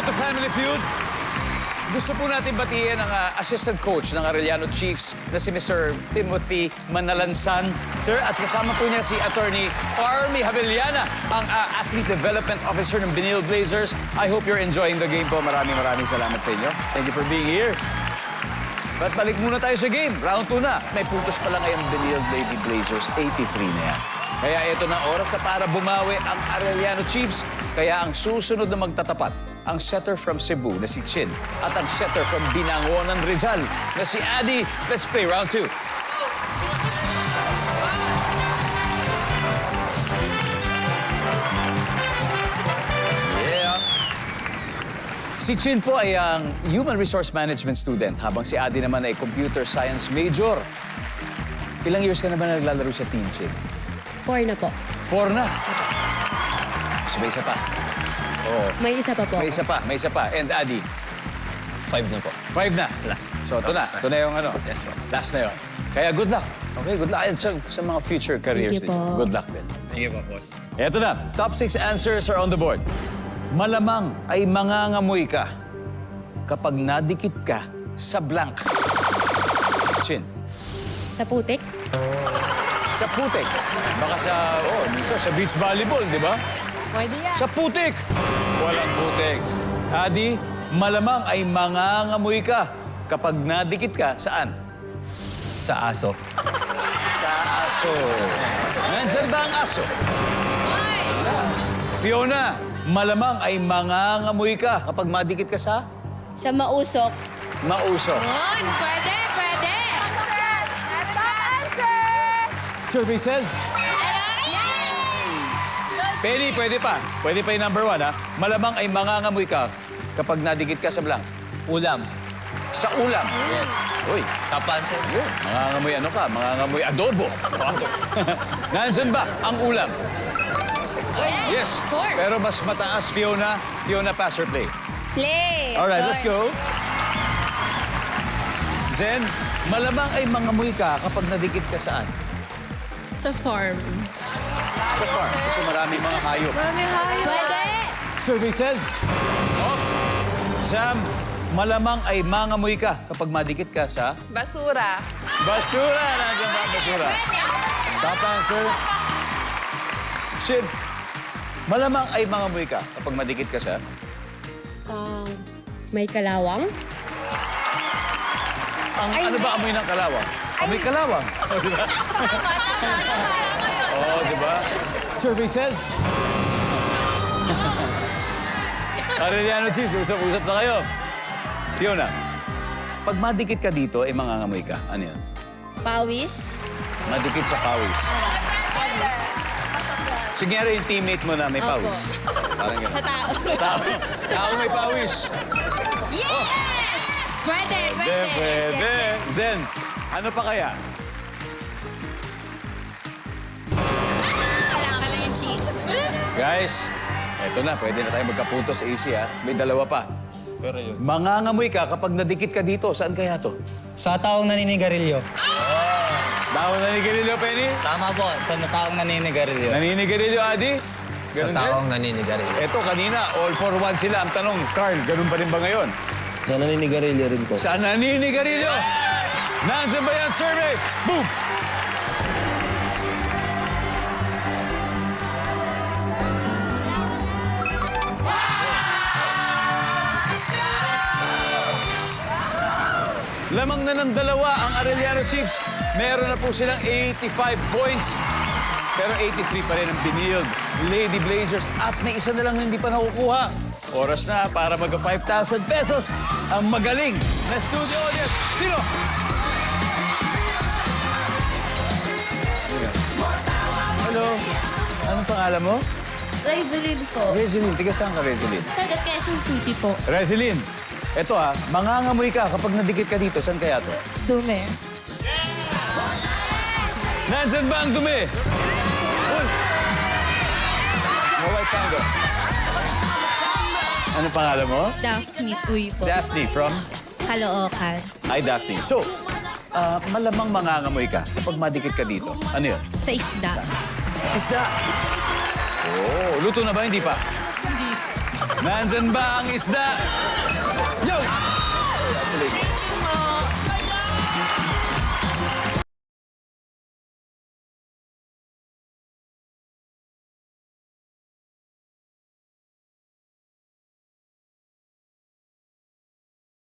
to Family Feud. Gusto po natin batiin ang assistant coach ng Arellano Chiefs na si Mr. Timothy Manalansan. Sir, at kasama po niya si Attorney Army Javellana, ang Athlete Development Officer ng Benil Blazers. I hope you're enjoying the game po. Maraming salamat sa inyo. Thank you for being here. But balik muna tayo sa game. Round 2 na. May puntos pa lang ngayong Benil Lady Blazers. 83 na yan. Kaya ito na oras na para bumawi ang Arellano Chiefs. Kaya ang susunod na magtatapat, ang setter from Cebu na si Chin at ang setter from Binangonan Rizal na si Adi. Let's play round 2. Yeah. Si Chin po ay ang Human Resource Management student habang si Adi naman ay Computer Science major. Ilang years ka na ba naglalaro sa Team Chin? 4 na po. 4 na. May isa pa. Oh. May isa pa po. May isa pa, may isa pa. And Adi? 5 na po. 5 na? Last. So, ito na. Ito na yung ano. Yes, po. Last na yun. Kaya good luck. Okay, good luck. And sa mga future careers Thank you ninyo. po. Good luck din. Thank you po, boss. Ito na. Top 6 answers are on the board. Malamang ay mangangamoy ka kapag nadikit ka sa blank. Chin. Sa putik? Sa putik. Baka minsan sa beach volleyball, di ba? Pwede yan. Sa putik! Walang putik. Adi, malamang ay mangangamoy ka kapag nadikit ka saan? Sa aso. Sa aso. Nandyan ba ang aso? Fiona, malamang ay mangangamoy ka kapag madikit ka sa Sa mausok. mausok. Pwede, pwede. Survey says, Penny, pwede pa. Pwede pa yung number 1, ha? Malamang ay mangangamoy ka kapag nadikit ka sa blank. Ulam. Sa ulam. Yes. Uy, Top answer. yun. Mangangamoy ano ka? Mangangamoy adobo. Nandyan ba ang ulam? Yes. Pero mas mataas, Fiona. Fiona, pass or play? Play. All right, let's go. Zen, malamang ay mangamoy ka kapag nadikit ka saan? Sa farm. Sa farm. Kasi maraming mga hayop. Pwede. Survey says, Sam, malamang ay mangamoy ka kapag madikit ka sa Basura. basura. Nandiyan ba ang basura? Top answer. Sid, malamang ay mangamoy ka kapag madikit ka sa May kalawang? ano ba amoy ng kalawang? Amoy kalawang. O, diba? Oo, diba? Survey says, Arellano Chiefs, usap-usap na kayo. Fiona, pag madikit ka dito, ay mangangamoy ka. Ano yun? Pawis. Madikit sa pawis. Sige nga rin yung teammate mo na may pawis. Parang gano'n. Sa tao. Tao may pawis. Yes! Pwede, pwede. Pwede. Zen, ano pa kaya? Kailangan lang yung cheat. Guys, eto na. Pwede na tayo magkapuntos. Easy, ha? May dalawa pa. Pero yun. Mangangamoy ka kapag nadikit ka dito. Saan kaya to? Sa taong naninigarilyo. Dahon na ni Garillo, Penny? Tama po. Sa taong naninigarilyo. Naninigarilyo, Adi? Sa Ganun taong din? naninigarilyo. Eto, kanina, all for one sila. Ang tanong, Carl, ganun pa rin ba ngayon? Sa naninigarilyo rin po. Sa naninigarilyo! Nandiyan ba yan, survey? Boom! Lamang na ng dalawa ang Arellano Chiefs. Meron na po silang 85 points. Pero 83 pa rin ang Benil Lady Blazers. At may isa na lang hindi pa nakukuha. Oras na para mag 5,000 pesos ang magaling na studio audience. Sino? Hello. Anong pangalan mo? Raiselin po. Resilin. Tiga saan ka, Resilin? Taga Quezon City po. Resilin, eto mangangamoy ka kapag nadikit ka dito. Saan kaya to? Dumi. Nandyan ba ang dumi? Uy! White Sango. Ano pangalan mo? Daphne Uy po. Daphne from? Caloocan. Hi, Daphne. So, malamang mangangamoy ka kapag madikit ka dito. Ano yun? Sa isda. Isda. Oh, luto na ba? Hindi pa? Hindi. Nandyan ba ang isda? Yo!